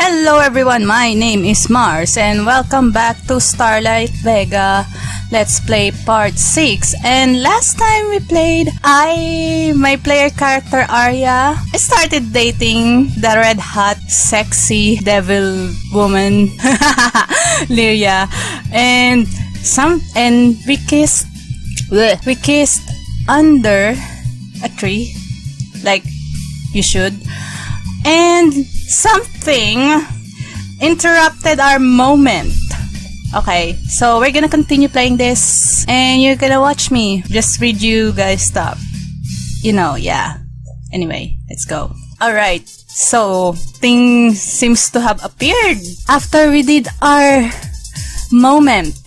Hello everyone, my name is Mars and welcome back to Starlight Vega. Let's play part 6. And last time we played, my player character Arya, I started dating the red hot, sexy devil woman Lyria, and we kissed under a tree, like you should. And something interrupted our moment. Okay, so we're gonna continue playing this and you're gonna watch me just read you guys stuff. Yeah. Anyway, let's go. Alright, so thing seems to have appeared after we did our moment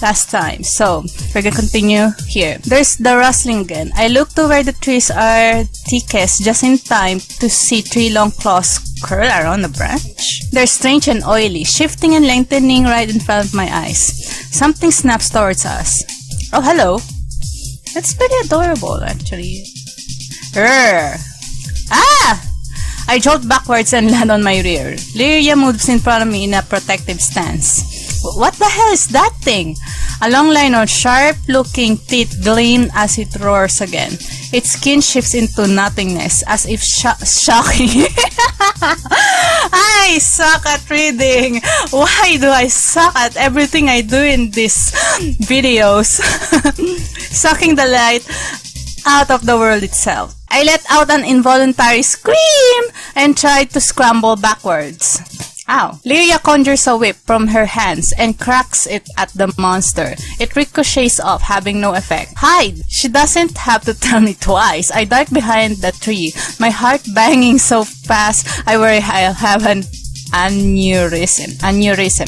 last time. So we're gonna continue here. There's the rustling again. I look to where the trees are thickest just in time to see 3 long claws curl around the branch. They're strange and oily, shifting and lengthening right in front of my eyes. Something snaps towards us. Oh, hello. That's pretty adorable, actually. Rrr. Ah! I jolt backwards and land on my rear. Lyria moves in front of me in a protective stance. What the hell is that thing? A long line of sharp-looking teeth gleam as it roars again. Its skin shifts into nothingness, as if shocking. I suck at reading. Why do I suck at everything I do in these videos? Sucking the light out of the world itself. I let out an involuntary scream and tried to scramble backwards. Ow. Lyria conjures a whip from her hands and cracks it at the monster. It ricochets off, having no effect. Hide! She doesn't have to tell me twice. I duck behind the tree, my heart banging so fast I worry I'll have an aneurysm.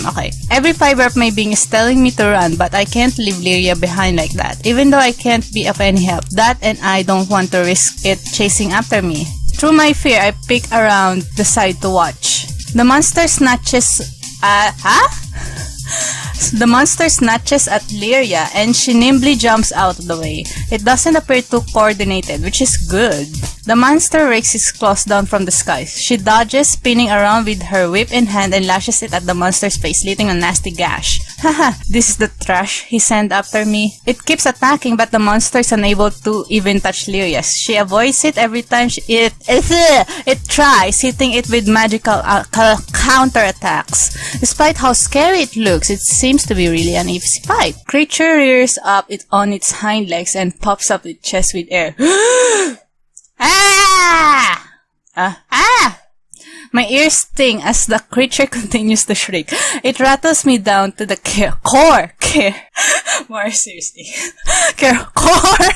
Okay. Every fiber of my being is telling me to run, but I can't leave Lyria behind like that. Even though I can't be of any help, that and I don't want to risk it chasing after me. Through my fear, I peek around the side to watch. The monster snatches at Lyria and she nimbly jumps out of the way. It doesn't appear too coordinated, which is good. The monster rakes its claws down from the sky. She dodges, spinning around with her whip in hand and lashes it at the monster's face, leaving a nasty gash. Haha, this is the trash he sent after me. It keeps attacking, but the monster is unable to even touch Lyria. She avoids it every time it tries, hitting it with magical counterattacks. Despite how scary it looks, it seems to be really an easy fight. Creature rears up on its hind legs and pops up its chest with air. Ah! My ears sting as the creature continues to shriek. It rattles me down to the core. More seriously. Core.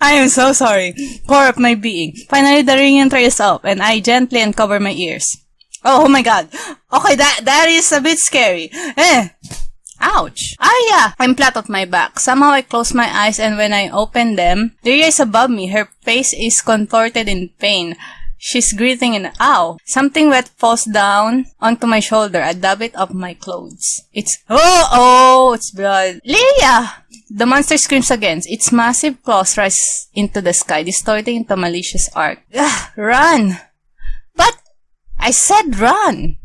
I am so sorry. Core of my being. Finally, the ringing trails up, and I gently uncover my ears. Oh my god. Okay, that is a bit scary. Ouch. Yeah. I'm flat on my back. Somehow I close my eyes and when I open them, Lyria is above me. Her face is contorted in pain. She's breathing and ow. Something wet falls down onto my shoulder. I dab it off my clothes. It's blood. Lyria! The monster screams again. Its massive claws rise into the sky, distorting into a malicious arc. Run! But I said run!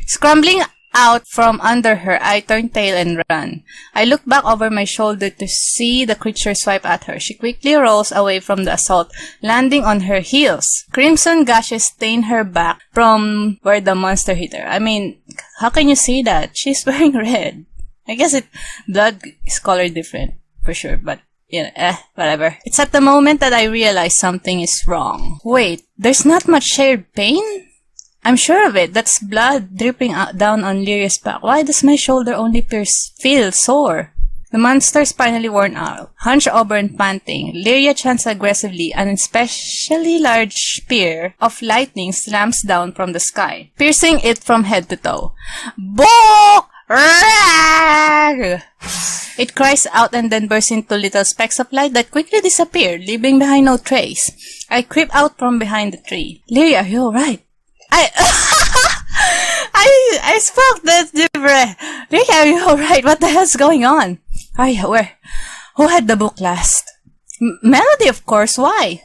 Scrambling out from under her, I turn tail and run. I look back over my shoulder to see the creature swipe at her. She quickly rolls away from the assault, landing on her heels. Crimson gashes stain her back from where the monster hit her. I mean, how can you see that? She's wearing red. I guess blood is colored different, for sure, but whatever. It's at the moment that I realize something is wrong. Wait, there's not much shared pain? I'm sure of it. That's blood dripping down on Lyria's back. Why does my shoulder only feel sore? The monster's finally worn out, hunched over and panting. Lyria chants aggressively. An especially large spear of lightning slams down from the sky, piercing it from head to toe. Bok! Rag! It cries out and then bursts into little specks of light that quickly disappear, leaving behind no trace. I creep out from behind the tree. Lyria, are you alright? I spoke that gibberish. Lyria, are you alright? What the hell's going on? Arya, where? Who had the book last? Melody, of course. Why?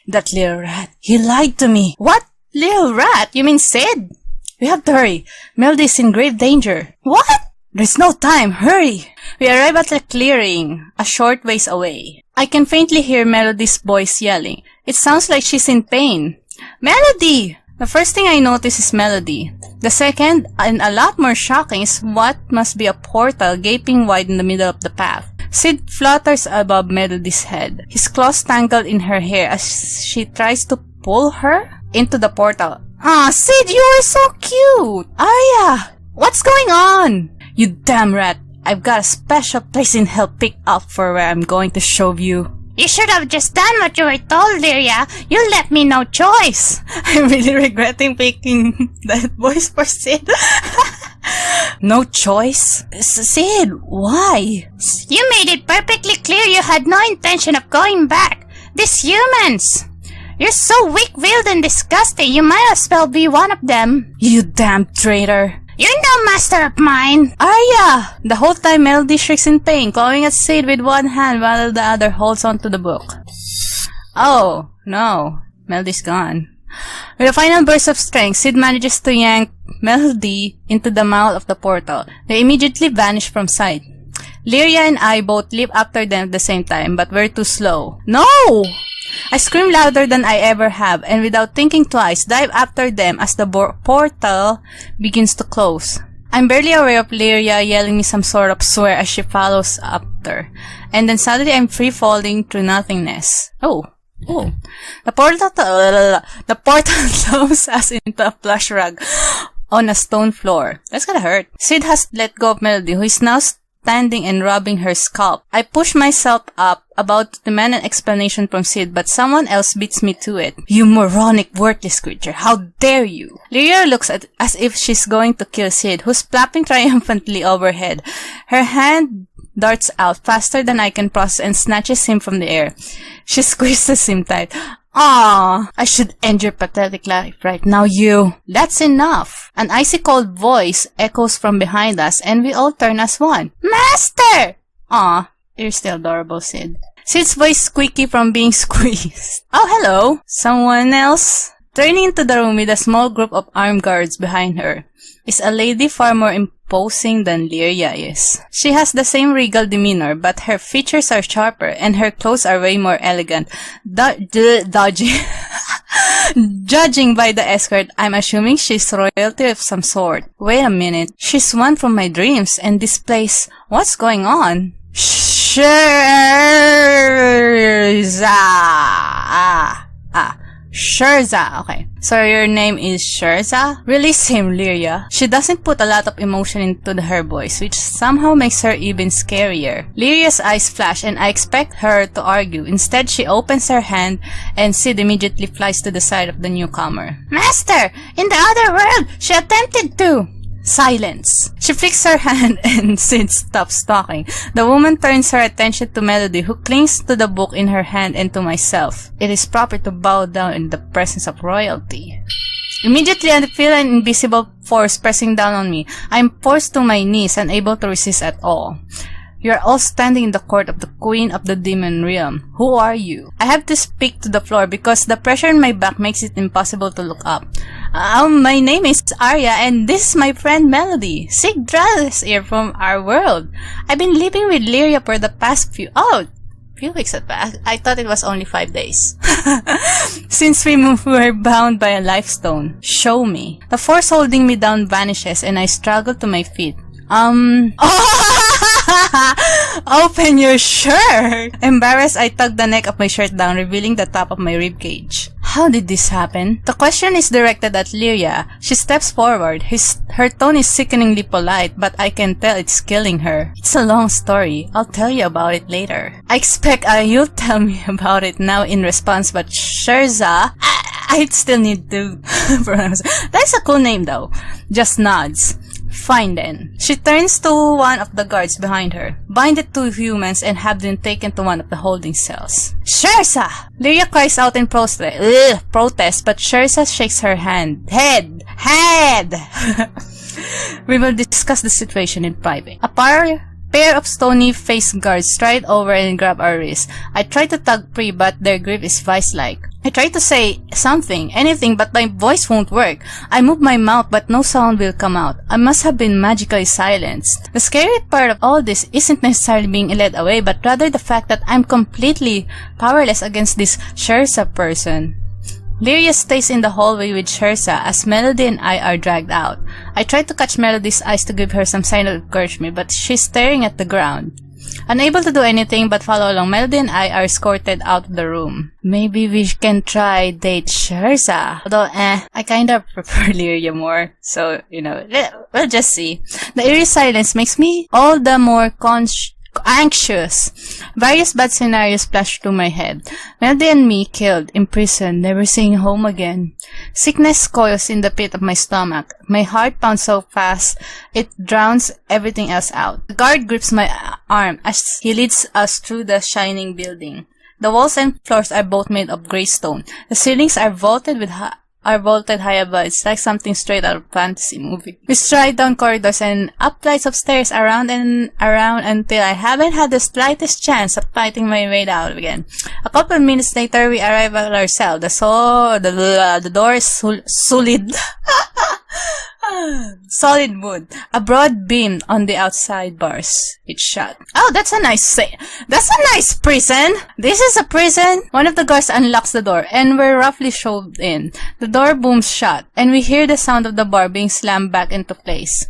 That little rat. He lied to me. What? Little rat? You mean Sid? We have to hurry. Melody's in grave danger. What? There's no time. Hurry. We arrive at the clearing, a short ways away. I can faintly hear Melody's voice yelling. It sounds like she's in pain. Melody! The first thing I notice is Melody. The second, and a lot more shocking, is what must be a portal gaping wide in the middle of the path. Sid flutters above Melody's head, his claws tangled in her hair as she tries to pull her into the portal. Ah, Sid, you are so cute! Arya! What's going on? You damn rat! I've got a special place in hell picked up for where I'm going to show you. You should have just done what you were told, Lyria. You left me no choice. I'm really regretting picking that voice for Sid. No choice? Sid, why? You made it perfectly clear you had no intention of going back. These humans! You're so weak-willed and disgusting, you might as well be one of them. You damn traitor. You're no master of mine! Arya! The whole time Melody shrieks in pain, clawing at Sid with one hand while the other holds onto the book. Oh, no. Melody's gone. With a final burst of strength, Sid manages to yank Melody into the mouth of the portal. They immediately vanish from sight. Lyria and I both leap after them at the same time, but we're too slow. No! I scream louder than I ever have, and without thinking twice, dive after them as the portal begins to close. I'm barely aware of Lyria yelling me some sort of swear as she follows after, and then suddenly I'm free falling through nothingness. Oh. The portal throws us into a plush rug on a stone floor. That's gonna hurt. Sid has let go of Melody, who is now standing and rubbing her scalp. I push myself up, about to demand an explanation from Sid, but someone else beats me to it. You moronic, worthless creature, how dare you! Lyria looks as if she's going to kill Sid, who's flapping triumphantly overhead. Her hand darts out faster than I can process and snatches him from the air. She squeezes him tight. Ah, I should end your pathetic life right now, you. That's enough. An icy cold voice echoes from behind us, and we all turn as one. Master! Ah, you're still adorable, Sid. Sid's voice squeaky from being squeezed. Oh, hello. Someone else? Turning into the room with a small group of armed guards behind her is a lady far more imposing than Lyria is. She has the same regal demeanor, but her features are sharper and her clothes are way more elegant. Dodgy. Judging by the escort, I'm assuming she's royalty of some sort. Wait a minute. She's one from my dreams, and this place... What's going on? Sherza. Okay. So your name is Sherza? Release him, Lyria. She doesn't put a lot of emotion into her voice, which somehow makes her even scarier. Lyria's eyes flash and I expect her to argue. Instead, she opens her hand and Sid immediately flies to the side of the newcomer. Master! In the other world, she attempted to... Silence. She flicks her hand and Sid stops talking. The woman turns her attention to Melody, who clings to the book in her hand, and to myself. It is proper to bow down in the presence of royalty. Immediately, I feel an invisible force pressing down on me. I am forced to my knees, unable to resist at all. You are all standing in the court of the Queen of the Demon Realm. Who are you? I have to speak to the floor because the pressure in my back makes it impossible to look up. My name is Arya and this is my friend Melody. Sigdra's here from our world. I've been living with Lyria for the past few weeks at back. I thought it was only 5 days. Since we were bound by a life stone. Show me. The force holding me down vanishes and I struggle to my feet. Open your shirt! Embarrassed, I tug the neck of my shirt down, revealing the top of my ribcage. How did this happen? The question is directed at Lyria. She steps forward. Her tone is sickeningly polite, but I can tell it's killing her. It's a long story. I'll tell you about it later. I expect you'll tell me about it now in response, but Sherza, I still need to pronounce. That's a cool name though. Just nods. Fine then. She turns to one of the guards behind her. Bind the 2 humans and have them taken to one of the holding cells. Sherza! Lyria cries out in protest, but Sherza shakes her head. We will discuss the situation in private. A pair of stony-faced guards stride over and grab our wrists. I try to tug free, but their grip is vice-like. I try to say something, anything, but my voice won't work. I move my mouth, but no sound will come out. I must have been magically silenced. The scary part of all this isn't necessarily being led away, but rather the fact that I'm completely powerless against this Scherza person. Lyria stays in the hallway with Scherza as Melody and I are dragged out. I try to catch Melody's eyes to give her some sign of encouragement, but she's staring at the ground. Unable to do anything but follow along, Melody and I are escorted out of the room. Maybe we can try date Scherza. Although, I kinda prefer Lyria more. So, we'll just see. The eerie silence makes me all the more anxious. Various bad scenarios flash through my head. Melody and me killed, imprisoned, never seeing home again. Sickness coils in the pit of my stomach. My heart pounds so fast, it drowns everything else out. The guard grips my arm as he leads us through the shining building. The walls and floors are both made of gray stone. The ceilings are vaulted high above. It's like something straight out of a fantasy movie. We stride down corridors and up flights of stairs around and around until I haven't had the slightest chance of fighting my way out again. A couple of minutes later, we arrive at our cell. The door is solid. Solid wood. A broad beam on the outside bars. It's shut. Oh, that's a nice prison. This is a prison. One of the guards unlocks the door and we're roughly shoved in. The door booms shut and we hear the sound of the bar being slammed back into place.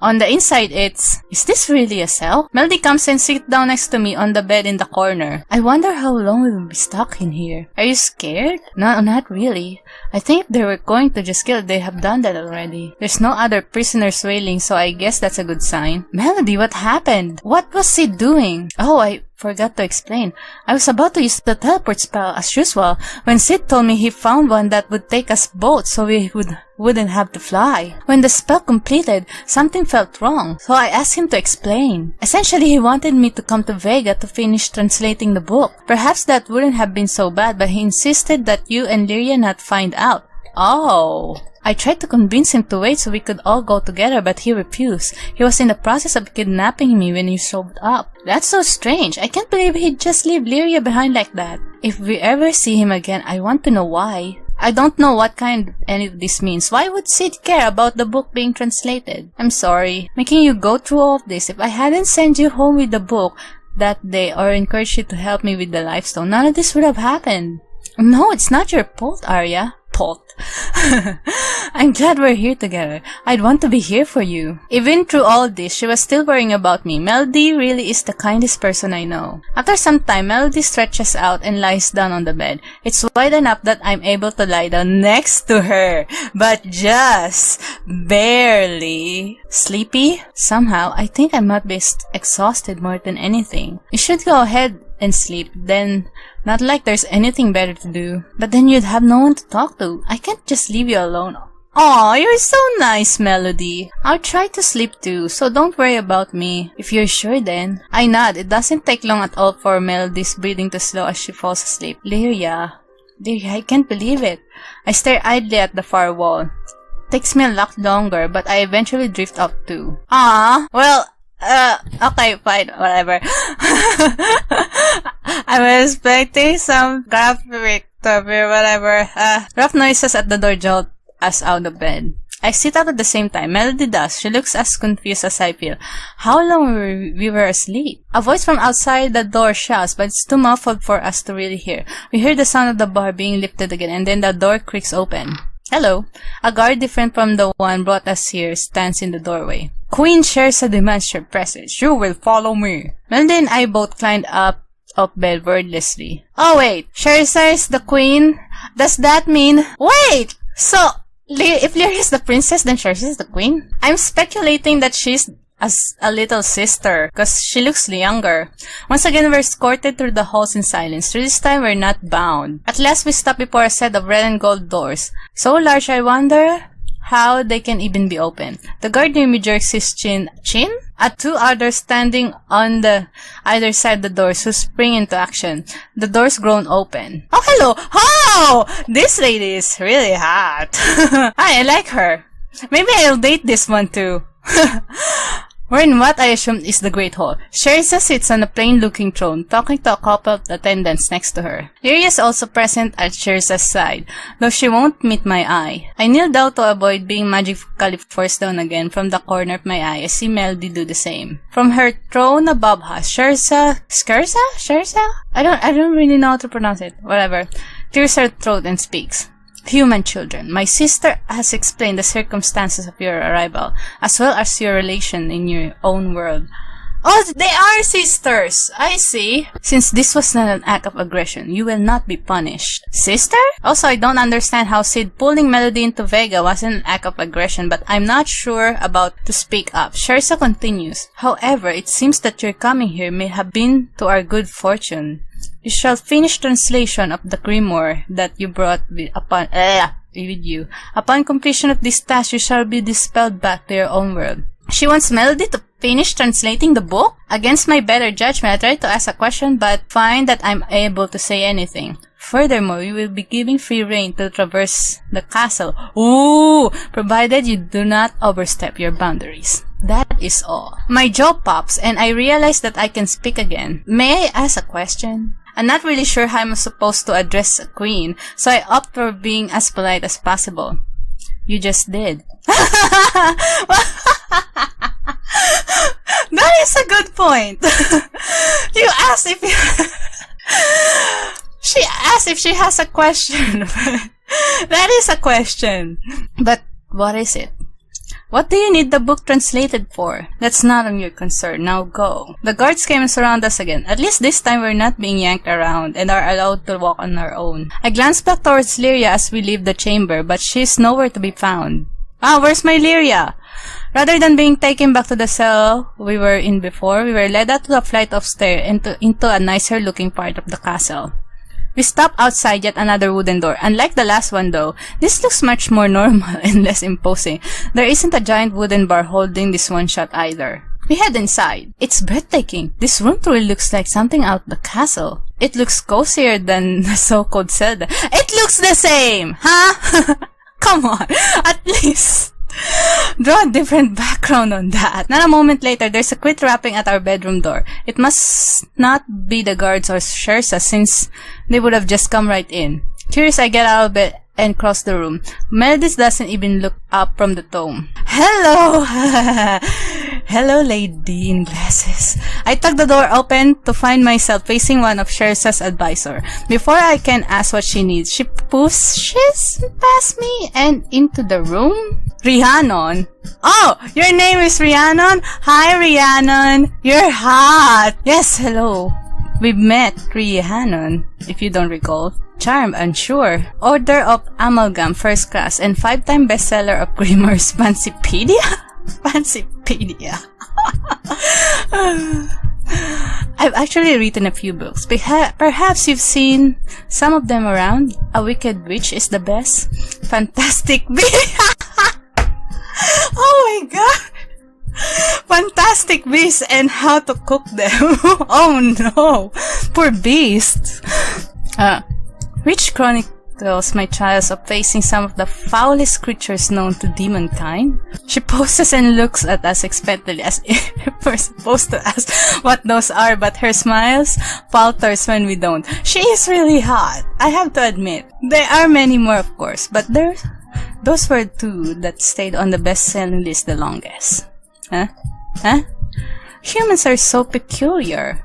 On the inside, is this really a cell? Melody comes and sits down next to me on the bed in the corner. I wonder how long we will be stuck in here. Are you scared? No, not really. I think if they were going to just kill, they have done that already. There's no other prisoners wailing, so I guess that's a good sign. Melody, what happened? What was Sid doing? Oh, I forgot to explain. I was about to use the teleport spell as usual when Sid told me he found one that would take us both so we wouldn't have to fly. When the spell completed, something felt wrong, so I asked him to explain. Essentially, he wanted me to come to Vega to finish translating the book. Perhaps that wouldn't have been so bad, but he insisted that you and Lyria not find out. Oh. I tried to convince him to wait so we could all go together, but he refused. He was in the process of kidnapping me when you showed up. That's so strange. I can't believe he'd just leave Lyria behind like that. If we ever see him again, I want to know why. I don't know what kind any of this means. Why would Sid care about the book being translated? I'm sorry, making you go through all of this. If I hadn't sent you home with the book that day or encouraged you to help me with the Lifestone, none of this would have happened. No, it's not your fault, Arya. I'm glad we're here together. I'd want to be here for you. Even through all this, she was still worrying about me. Melody really is the kindest person I know. After some time, Melody stretches out and lies down on the bed. It's wide enough that I'm able to lie down next to her, but just barely. Sleepy? Somehow, I think I might be exhausted more than anything. You should go ahead and sleep, then not like there's anything better to do. But then you'd have no one to talk to. I can't just leave you alone. Aw, you're so nice, Melody. I'll try to sleep too, so don't worry about me. If you're sure then. I nod. It doesn't take long at all for Melody's breathing to slow as she falls asleep. Lyria, I can't believe it. I stare idly at the far wall. Takes me a lot longer, but I eventually drift off too. Well, okay, fine, whatever. I was expecting some graphic to be whatever. Rough noises at the door jolt us out of bed. I sit up at the same time. Melody does. She looks as confused as I feel. How long we were asleep? A voice from outside the door shouts, but it's too muffled for us to really hear. We hear the sound of the bar being lifted again, and then the door creaks open. Hello. A guard different from the one brought us here stands in the doorway. Queen Scherza demands your presence. You will follow me. Melody and I both climbed up of bed wordlessly. Oh wait, Scherza is the queen? Does that mean... Wait! So, if Lyria is the princess, then Scherza is the queen? I'm speculating that she's as a little sister, cause she looks younger. Once again, we're escorted through the halls in silence. Through this time, we're not bound. At last, we stop before a set of red and gold doors. So large, I wonder how they can even be open. The guard near me jerks his chin at two others standing on the either side of the doors who spring into action. The doors groan open. Oh, hello! Oh! This lady is really hot. Hi, I like her. Maybe I'll date this one too. We're in what I assume is the Great Hall. Sherza sits on a plain-looking throne, talking to a couple of attendants next to her. Lyria is also present at Sherza's side, though she won't meet my eye. I kneel down to avoid being magically forced down again from the corner of my eye. I see Melody do the same. From her throne above us, Sherza... I don't really know how to pronounce it. Whatever. Clears her throat and speaks. Human children, my sister has explained the circumstances of your arrival, as well as your relation in your own world. Oh, they are sisters! I see. Since this was not an act of aggression, you will not be punished. Sister? Also, I don't understand how Sid pulling Melody into Vega wasn't an act of aggression, but I'm not sure about to speak up. Sherza continues. However, it seems that your coming here may have been to our good fortune. You shall finish translation of the grimoire that you brought with you. Upon completion of this task, you shall be dispelled back to your own world. She wants Melody to finish translating the book? Against my better judgment, I tried to ask a question but find that I'm able to say anything. Furthermore, you will be giving free rein to traverse the castle. Ooh! Provided you do not overstep your boundaries. That is all. My jaw pops and I realize that I can speak again. May I ask a question? I'm not really sure how I'm supposed to address a queen, so I opt for being as polite as possible. You just did. That is a good point. You asked if she asked if she has a question. That is a question. But what is it? What do you need the book translated for? That's not on your concern. Now go. The guards came and surround us again. At least this time we're not being yanked around and are allowed to walk on our own. I glance back towards Lyria as we leave the chamber, but she's nowhere to be found. Where's my Lyria? Rather than being taken back to the cell we were in before, we were led out to a flight of stairs into a nicer looking part of the castle. We stop outside yet another wooden door. Unlike the last one though, this looks much more normal and less imposing. There isn't a giant wooden bar holding this one shut either. We head inside. It's breathtaking. This room truly looks like something out of the castle. It looks cozier than the so-called Zelda. It looks the same! Huh? Come on, at least draw a different background on that. Not a moment later, there's a quick rapping at our bedroom door. It must not be the guards or Sherza, since they would have just come right in. Curious, I get out of bed and cross the room. Melody doesn't even look up from the tome. Hello! Hello, lady in glasses. I tug the door open to find myself facing one of Sherza's advisor. Before I can ask what she needs, she pushes past me and into the room. Rhiannon. Oh, your name is Rhiannon? Hi, Rhiannon. You're hot. Yes, hello. We've met, Rhiannon, if you don't recall. Charm, unsure. Order of Amalgam, first class, and 5-time bestseller of Grimoire's Fancipedia? Fancipedia. I've actually written a few books. Perhaps you've seen some of them around. A Wicked Witch is the best. Fantastic Beasts. Oh my god. Fantastic Beasts and How to Cook Them. Oh no. Poor beasts. Which chronicles my trials of facing some of the foulest creatures known to demonkind. She pauses and looks at us expectantly as if we're supposed to ask what those are, but her smiles falters when we don't. She is really hot, I have to admit. There are many more, of course, but those were two that stayed on the best-selling list the longest. Huh? Humans are so peculiar.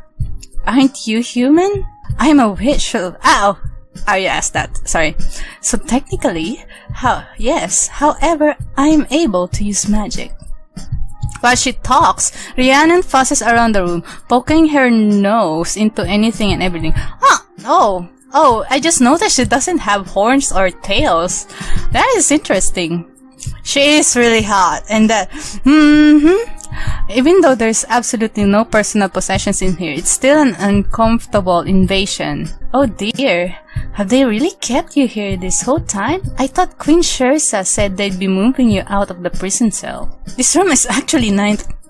Aren't you human? I'm a witch. Ow! Oh, you asked that. Sorry. So technically, yes. However, I'm able to use magic. While she talks, Rhiannon fusses around the room, poking her nose into anything and everything. Oh, I just noticed she doesn't have horns or tails. That is interesting. She is really hot, and that, even though there's absolutely no personal possessions in here, it's still an uncomfortable invasion. Oh dear, have they really kept you here this whole time? I thought Queen Sherza said they'd be moving you out of the prison cell. This room is actually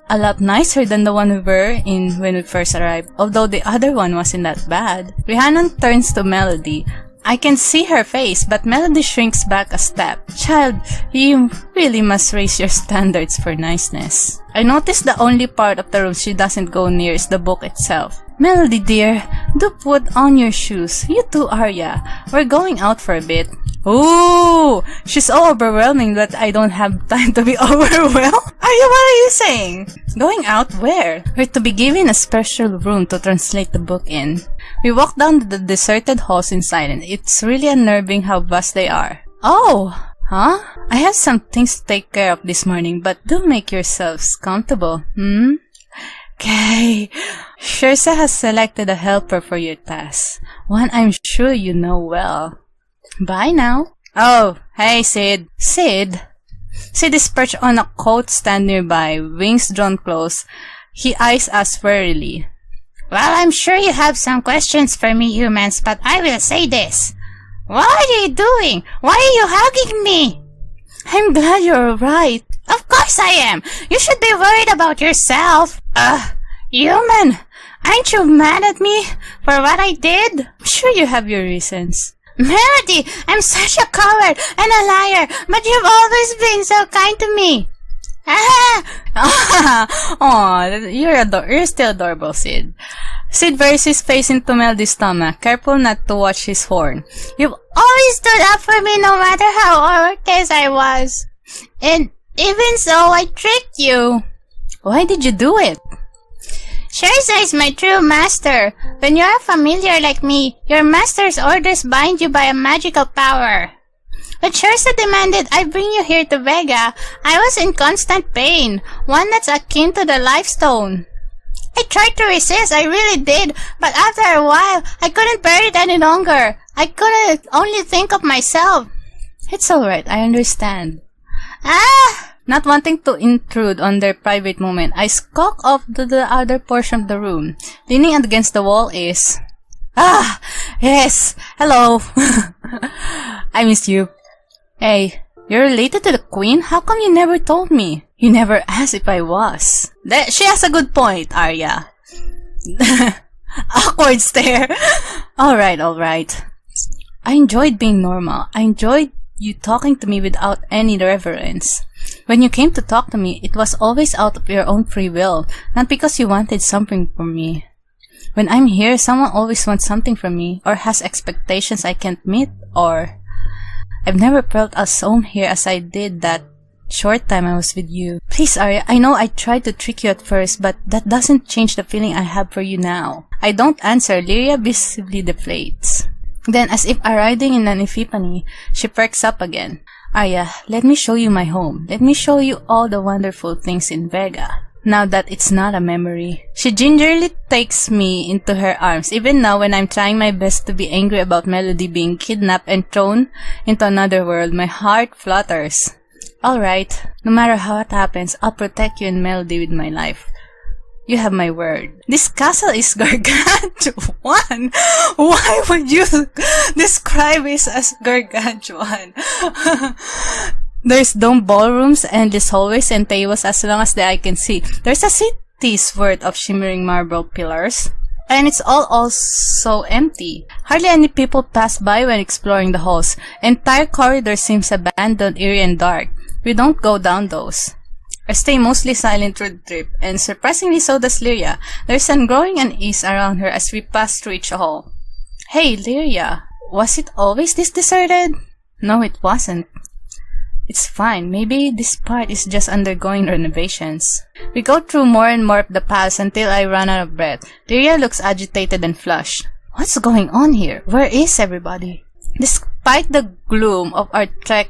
a lot nicer than the one we were in when we first arrived, although the other one wasn't that bad. Rhiannon turns to Melody. I can see her face, but Melody shrinks back a step. Child, you really must raise your standards for niceness. I notice the only part of the room she doesn't go near is the book itself. Melody dear, do put on your shoes. You too, Arya. We're going out for a bit. Ooh, she's so overwhelming that I don't have time to be overwhelmed. Arya, what are you saying? Going out where? We're to be given a special room to translate the book in. We walk down the deserted halls in silence. It's really unnerving how vast they are. Oh, huh? I have some things to take care of this morning, but do make yourselves comfortable, Okay. Shersa has selected a helper for your task. One I'm sure you know well. Bye now. Oh, hey Sid. Sid? Sid is perched on a coat stand nearby, wings drawn close. He eyes us warily. Well, I'm sure you have some questions for me, humans, but I will say this. What are you doing? Why are you hugging me? I'm glad you're alright. Of course I am. You should be worried about yourself. Human, aren't you mad at me for what I did? I'm sure you have your reasons. Melody, I'm such a coward and a liar, but you've always been so kind to me. Aw, you're still adorable, Sid. Sid buries his face into Melody's stomach, careful not to watch his horn. You've always stood up for me no matter how overcast I was. And even so, I tricked you. Why did you do it? Shersa is my true master. When you're a familiar like me, your master's orders bind you by a magical power. When Shersa demanded I bring you here to Vega, I was in constant pain, one that's akin to the life stone. I tried to resist, I really did, but after a while, I couldn't bear it any longer. I couldn't only think of myself. It's alright, I understand. Not wanting to intrude on their private moment, I skulk off to the other portion of the room. Leaning against the wall is... yes, hello. I miss you. Hey, you're related to the queen? How come you never told me? You never asked if I was. She has a good point, Arya. Awkward stare. Alright. I enjoyed being normal. I enjoyed you talking to me without any reverence. When you came to talk to me, it was always out of your own free will, not because you wanted something from me. When I'm here, someone always wants something from me, or has expectations I can't meet, or... I've never felt as home here as I did that short time I was with you. Please, Arya, I know I tried to trick you at first, but that doesn't change the feeling I have for you now. I don't answer. Lyria visibly deflates. Then, as if arriving in an epiphany, she perks up again. Arya, let me show you my home. Let me show you all the wonderful things in Vega. Now that it's not a memory. She gingerly takes me into her arms, even now when I'm trying my best to be angry about Melody being kidnapped and thrown into another world. My heart flutters. Alright, no matter how it happens, I'll protect you and Melody with my life. You have my word. This castle is gargantuan. Why would you describe it as gargantuan? There's domed ballrooms, endless hallways, and tables as long as the eye can see. There's a city's worth of shimmering marble pillars. And it's all also empty. Hardly any people pass by when exploring the halls. Entire corridor seems abandoned, eerie, and dark. We don't go down those. I stay mostly silent through the trip, and surprisingly so does Lyria. There's an growing unease around her as we pass through each hall. Hey, Lyria, was it always this deserted? No, it wasn't. It's fine. Maybe this part is just undergoing renovations. We go through more and more of the palace until I run out of breath. Lyria looks agitated and flushed. What's going on here? Where is everybody? Despite the gloom of our trek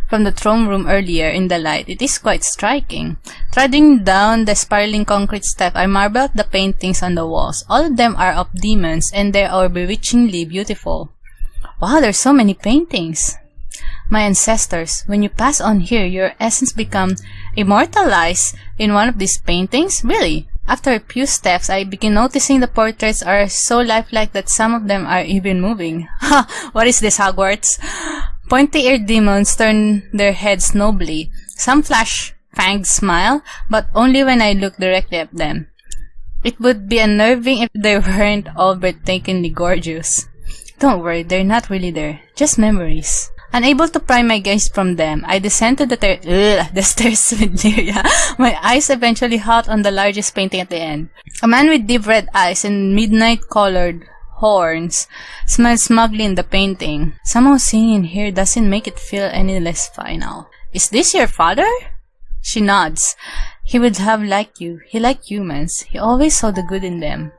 from the throne room earlier in the light, it is quite striking. Treading down the spiraling concrete step, I marvel at the paintings on the walls. All of them are of demons, and they are bewitchingly beautiful. Wow, there's so many paintings. My ancestors, when you pass on here, your essence become immortalized in one of these paintings? Really? After a few steps, I begin noticing the portraits are so lifelike that some of them are even moving. Ha! What is this, Hogwarts? Pointy-eared demons turn their heads nobly. Some flash fanged smile, but only when I look directly at them. It would be unnerving if they weren't all breathtakingly gorgeous. Don't worry, they're not really there. Just memories. Unable to pry my gaze from them, I descend to the stairs with Lyria. My eyes eventually halt on the largest painting at the end. A man with deep red eyes and midnight-colored horns smiles smugly in the painting. Somehow seeing in here doesn't make it feel any less final. Is this your father? She nods. He would have liked you. He liked humans. He always saw the good in them.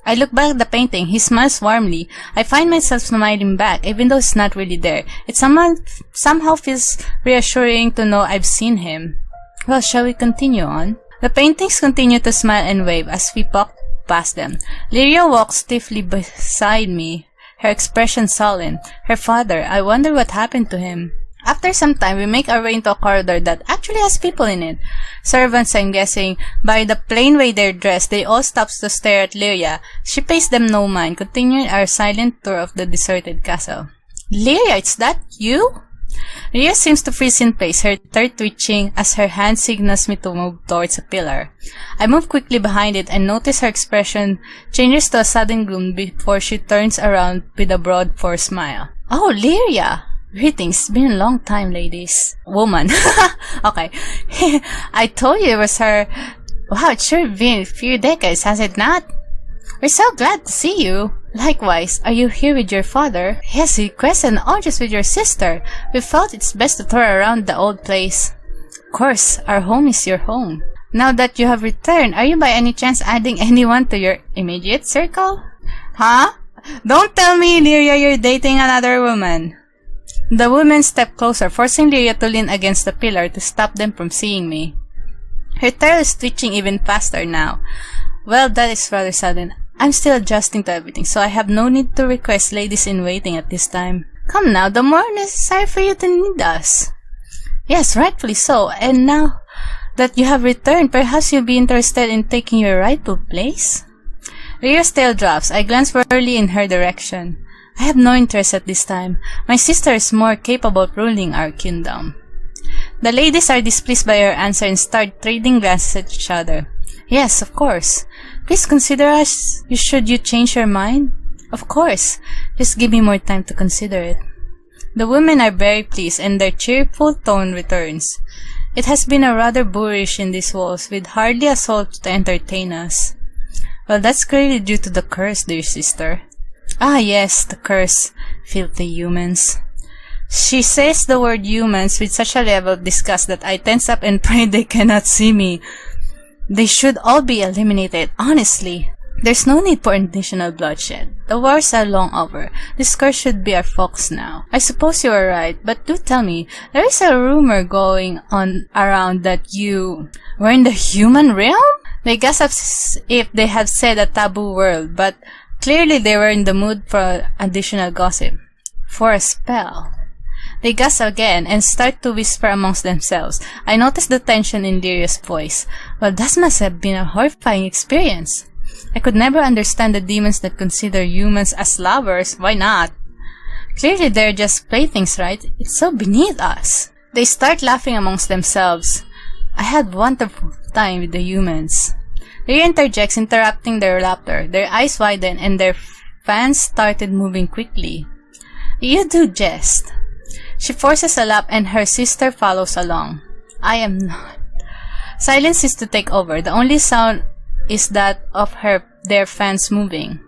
I look back at the painting. He smiles warmly. I find myself smiling back, even though it's not really there. It somehow feels reassuring to know I've seen him. Well, shall we continue on? The paintings continue to smile and wave as we walk past them. Lyria walks stiffly beside me, her expression sullen. Her father, I wonder what happened to him. After some time, we make our way into a corridor that actually has people in it. Servants, I'm guessing. By the plain way they're dressed, they all stop to stare at Lyria. She pays them no mind, continuing our silent tour of the deserted castle. Lyria, it's that you? Lyria seems to freeze in place, her throat twitching as her hand signals me to move towards a pillar. I move quickly behind it and notice her expression changes to a sudden gloom before she turns around with a broad forced smile. Oh, Lyria! Greetings. It's been a long time, ladies. Woman. Okay. I told you it was her. Wow, it's sure been a few decades, has it not? We're so glad to see you. Likewise, are you here with your father? Yes, we requested an audience with your sister. We felt it's best to tour around the old place. Of course, our home is your home. Now that you have returned, are you by any chance adding anyone to your immediate circle? Huh? Don't tell me, Lyria, you're dating another woman. The woman stepped closer, forcing Lyria to lean against the pillar to stop them from seeing me. Her tail is twitching even faster now. Well, that is rather sudden. I'm still adjusting to everything, so I have no need to request ladies-in-waiting at this time. Come now, the more necessary for you to need us. Yes, rightfully so, and now that you have returned, perhaps you'll be interested in taking your rightful place? Lyria's tail drops. I glance warily in her direction. I have no interest at this time. My sister is more capable of ruling our kingdom. The ladies are displeased by her answer and start trading glances at each other. Yes, of course. Please consider us should you change your mind. Of course. Just give me more time to consider it. The women are very pleased and their cheerful tone returns. It has been a rather boorish in these walls with hardly a soul to entertain us. Well, that's clearly due to the curse, dear sister. Ah, yes, the curse. Filthy humans. She says the word humans with such a level of disgust that I tense up and pray they cannot see me. They should all be eliminated, honestly. There's no need for additional bloodshed. The wars are long over. This curse should be our focus now. I suppose you are right, but do tell me, there is a rumor going on around that you were in the human realm? They gossip as if they have said a taboo world, but clearly they were in the mood for additional gossip. For a spell. They gasp again and start to whisper amongst themselves. I notice the tension in Lyria's voice. Well, that must have been a horrifying experience. I could never understand the demons that consider humans as lovers. Why not? Clearly they're just playthings, right? It's so beneath us. They start laughing amongst themselves. I had wonderful time with the humans. Lyria interjects, interrupting their laughter. Their eyes widen and their fans started moving quickly. You do jest. She forces a laugh and her sister follows along. I am not. Silence is to take over. The only sound is that of their fans moving.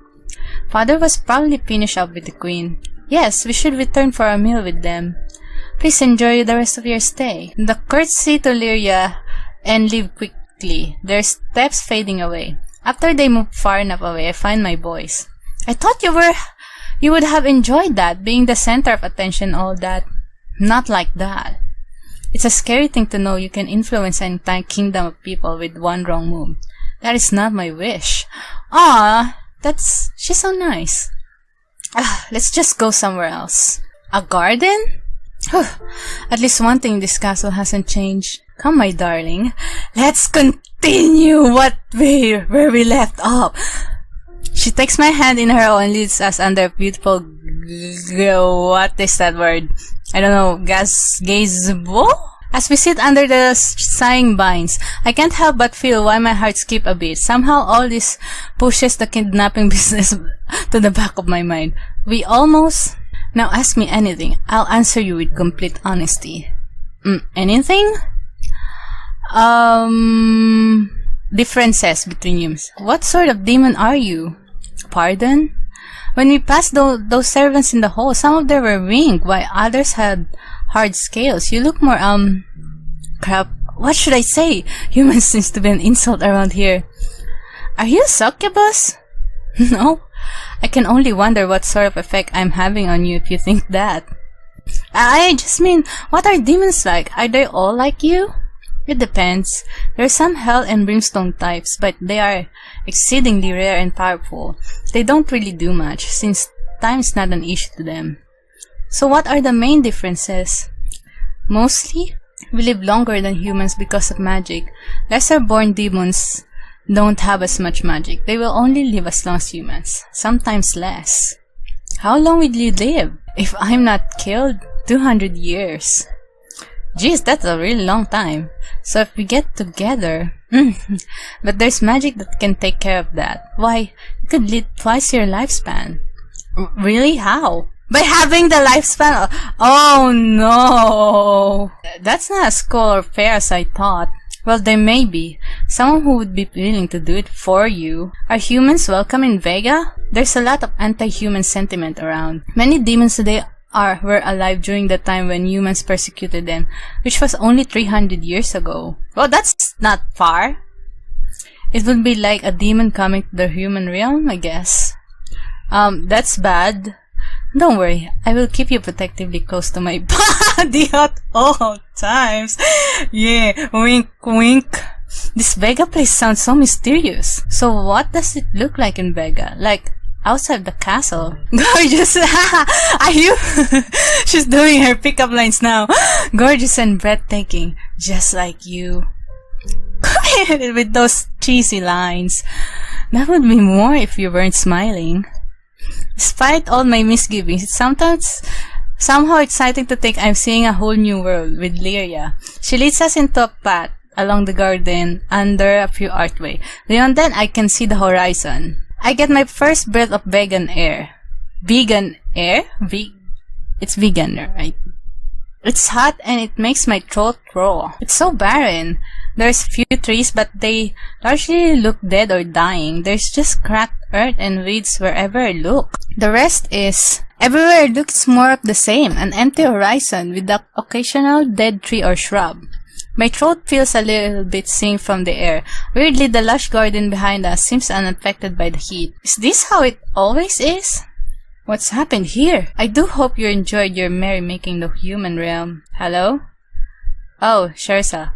Father was probably finished up with the queen. Yes, we should return for a meal with them. Please enjoy the rest of your stay. The courtesy to Lyria and leave quickly, their steps fading away. After they move far enough away, I find my voice. I thought you would have enjoyed that, being the center of attention, all that. Not like that. It's a scary thing to know you can influence an entire kingdom of people with one wrong move. That is not my wish. Ah, she's so nice. Let's just go somewhere else. A garden? At least one thing in this castle hasn't changed. Come, my darling. Let's continue where we left off. She takes my hand in her own and leads us under a beautiful what is that word? I don't know, gazebo? As we sit under the sighing vines, I can't help but feel why my heart skipped a beat. Somehow all this pushes the kidnapping business to the back of my mind. We almost... Now ask me anything. I'll answer you with complete honesty. Anything? Differences between humans. What sort of demon are you? Pardon? When we passed those servants in the hall, some of them were winged, while others had hard scales. You look more, crap. What should I say? Humans seems to be an insult around here. Are you a succubus? No? I can only wonder what sort of effect I'm having on you if you think that. I just mean, what are demons like? Are they all like you? It depends. There are some hell and brimstone types, but they are exceedingly rare and powerful. They don't really do much, since time is not an issue to them. So what are the main differences? Mostly, we live longer than humans because of magic. Lesser-born demons don't have as much magic. They will only live as long as humans, sometimes less. How long will you live? If I'm not killed, 200 years. Geez, that's a really long time. So if we get together... but there's magic that can take care of that. Why, you could live twice your lifespan. Really? How? By having the lifespan... Oh no! That's not as cool or fair as I thought. Well, there may be. Someone who would be willing to do it for you. Are humans welcome in Vega? There's a lot of anti-human sentiment around. Many demons today were alive during the time when humans persecuted them, which was only 300 years ago. Well, that's not far. It would be like a demon coming to the human realm, I guess. That's bad. Don't worry, I will keep you protectively close to my body at all times. Yeah, wink wink. This Vega place sounds so mysterious. So what does it look like in Vega? Like, outside the castle. Gorgeous! Are you? She's doing her pickup lines now. Gorgeous and breathtaking. Just like you. With those cheesy lines. That would be more if you weren't smiling. Despite all my misgivings, it's somehow exciting to think I'm seeing a whole new world with Lyria. She leads us into a path along the garden under a few archways. Beyond then, I can see the horizon. I get my first breath of vegan air. Vegan air? It's vegan, right? It's hot and it makes my throat raw. It's so barren. There's few trees, but they largely look dead or dying. There's just cracked earth and weeds wherever I look. The rest is... Everywhere I look, it's more of the same. An empty horizon with the occasional dead tree or shrub. My throat feels a little bit singed from the air. Weirdly, the lush garden behind us seems unaffected by the heat. Is this how it always is? What's happened here? I do hope you enjoyed your merrymaking the human realm. Hello? Oh, Shersa.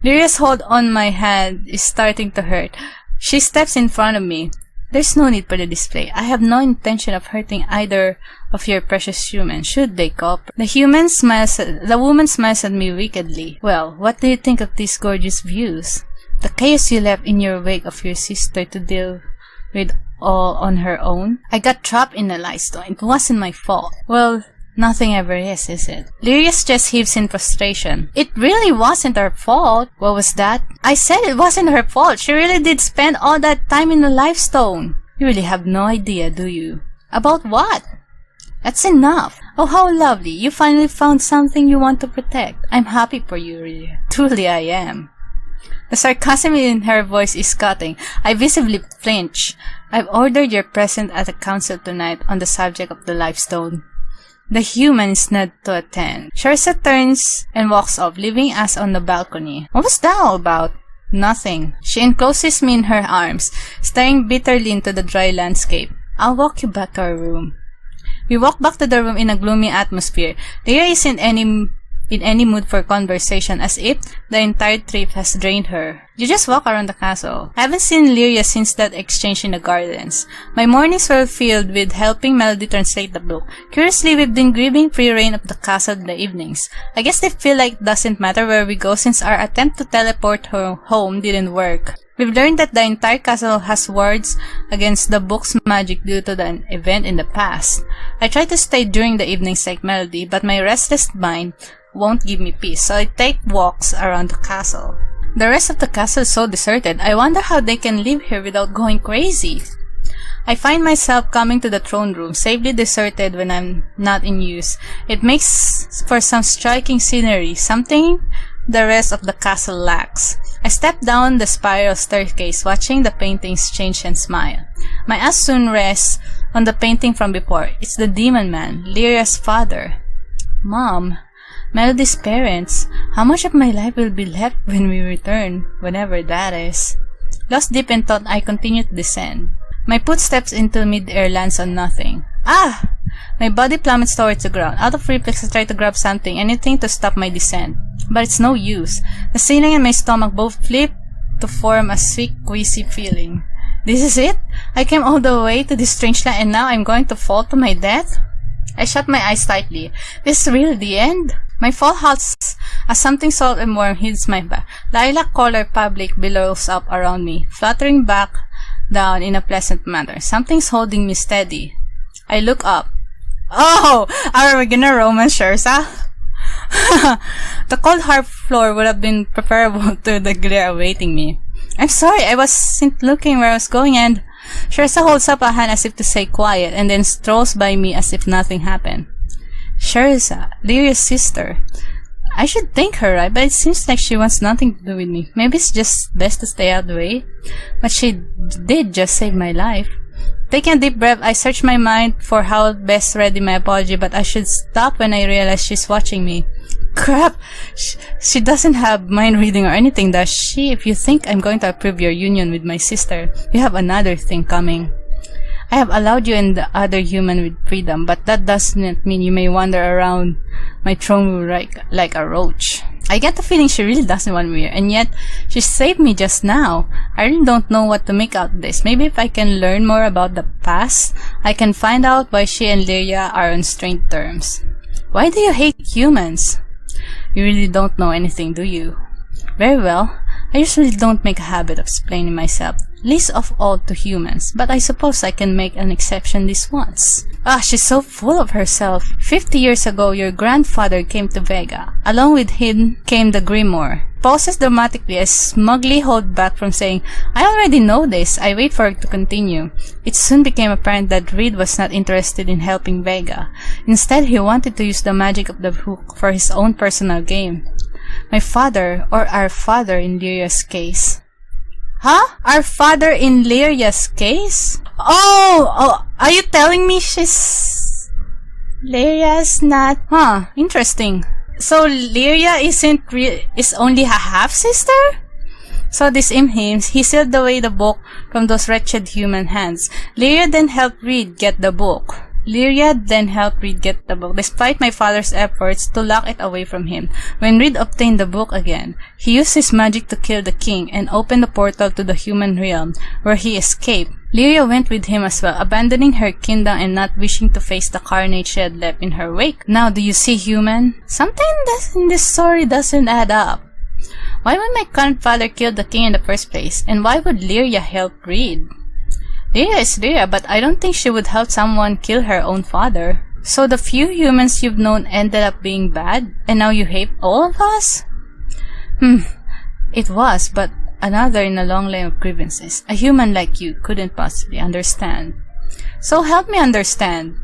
Lyria's hold on my hand is starting to hurt. She steps in front of me. There's no need for the display. I have no intention of hurting either of your precious humans, should they cooperate. The woman smiles at me wickedly. Well, what do you think of these gorgeous views? The chaos you left in your wake of your sister to deal with all on her own? I got trapped in a lightstone. It wasn't my fault. Well, nothing ever is it? Lyria's chest heaves in frustration. It really wasn't her fault. What was that? I said it wasn't her fault. She really did spend all that time in the lifestone. You really have no idea, do you? About what? That's enough. Oh, how lovely. You finally found something you want to protect. I'm happy for you, really. Truly I am. The sarcasm in her voice is cutting. I visibly flinch. I've ordered your presence at a council tonight on the subject of the lifestone. The humans nod to attend. Shersa turns and walks off, leaving us on the balcony. What was that all about? Nothing. She encloses me in her arms, staring bitterly into the dry landscape. I'll walk you back to our room. We walk back to the room in a gloomy atmosphere. Lyria isn't in any mood for conversation, as if the entire trip has drained her. You just walk around the castle. I haven't seen Lyria since that exchange in the gardens. My mornings were filled with helping Melody translate the book. Curiously, we've been grieving free reign of the castle in the evenings. I guess they feel like it doesn't matter where we go since our attempt to teleport her home didn't work. We've learned that the entire castle has wards against the book's magic due to an event in the past. I try to stay during the evenings like Melody, but my restless mind won't give me peace, so I take walks around the castle. The rest of the castle is so deserted. I wonder how they can live here without going crazy. I find myself coming to the throne room, safely deserted when I'm not in use. It makes for some striking scenery, something the rest of the castle lacks. I step down the spiral staircase, watching the paintings change and smile. My eyes soon rests on the painting from before. It's the demon man, Lyria's father. Mom, Melody's parents, how much of my life will be left when we return, whenever that is? Lost deep in thought, I continue to descend. My footsteps into mid-air lands on nothing. Ah! My body plummets towards the ground. Out of reflex, I try to grab something, anything to stop my descent. But it's no use. The ceiling and my stomach both flip to form a sick, queasy feeling. This is it? I came all the way to this strange land and now I'm going to fall to my death? I shut my eyes tightly. This is really the end? My fall halts as something soft and warm hits my back. Lilac-colored fabric billows up around me, fluttering back down in a pleasant manner. Something's holding me steady. I look up. Oh! Are we gonna romance Scherza? The cold hard floor would have been preferable to the glare awaiting me. I'm sorry, I wasn't looking where I was going, and Scherza holds up a hand as if to say quiet, and then strolls by me as if nothing happened. Scherza, Lyria's sister. I should thank her, right? But it seems like she wants nothing to do with me. Maybe it's just best to stay out of the way. But she did just save my life. Taking a deep breath, I search my mind for how best ready my apology, but I should stop when I realize she's watching me. Crap! She doesn't have mind reading or anything, does she? If you think I'm going to approve your union with my sister, you have another thing coming. I have allowed you and the other human with freedom, but that doesn't mean you may wander around my throne room like a roach. I get the feeling she really doesn't want me here, and yet she saved me just now. I really don't know what to make out of this. Maybe if I can learn more about the past, I can find out why she and Lyria are on strained terms. Why do you hate humans? You really don't know anything, do you? Very well. I usually don't make a habit of explaining myself, least of all to humans, but I suppose I can make an exception this once. Ah, she's so full of herself. 50 years ago, your grandfather came to Vega. Along with him came the Grimoire. Pauses dramatically, I smugly hold back from saying, I already know this. I wait for her to continue. It soon became apparent that Reed was not interested in helping Vega. Instead, he wanted to use the magic of the hook for his own personal gain. My father, or our father in Lyria's case. Huh? Our father in Lyria's case? Oh, are you telling me she's... Lyria's not... Huh, interesting. So Lyria is only a half-sister? So this imhams, he sealed away the book from those wretched human hands. Lyria then helped Reed get the book. Despite my father's efforts to lock it away from him. When Reed obtained the book again, he used his magic to kill the king and open the portal to the human realm, where he escaped. Lyria went with him as well, abandoning her kingdom and not wishing to face the carnage she had left in her wake. Now, do you see, human? Something in this story doesn't add up. Why would my grandfather kill the king in the first place? And why would Lyria help Reed? Lyria is Lyria, but I don't think she would help someone kill her own father. So the few humans you've known ended up being bad, and now you hate all of us? It was, but another in a long line of grievances. A human like you couldn't possibly understand. So help me understand.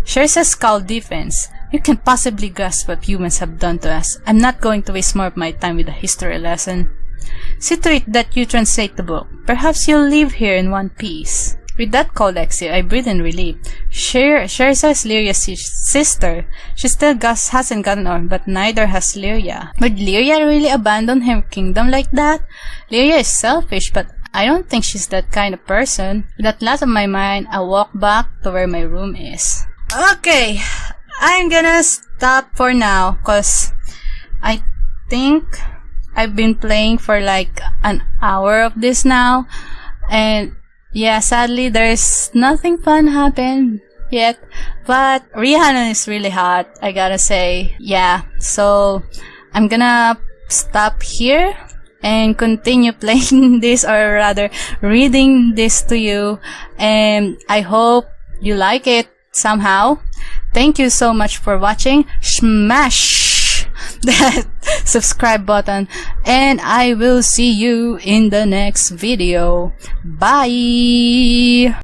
Scherza's scowl deepens. You can't possibly grasp what humans have done to us. I'm not going to waste more of my time with a history lesson. See to it that you translate the book. Perhaps you'll live here in one piece. With that cold exit, I breathe in relief. Scherza's Lyria's sister. She still hasn't gotten on, but neither has Lyria. Would Lyria really abandon her kingdom like that? Lyria is selfish, but I don't think she's that kind of person. With that last on my mind, I walk back to where my room is. Okay, I'm gonna stop for now, cause I think I've been playing for like an hour of this now, and yeah, sadly there's nothing fun happened yet, but Rihanna is really hot, I gotta say. Yeah, so I'm gonna stop here and continue playing this, or rather reading this to you, and I hope you like it somehow. Thank you so much for watching. Smash that subscribe button, and I will see you in the next video. Bye!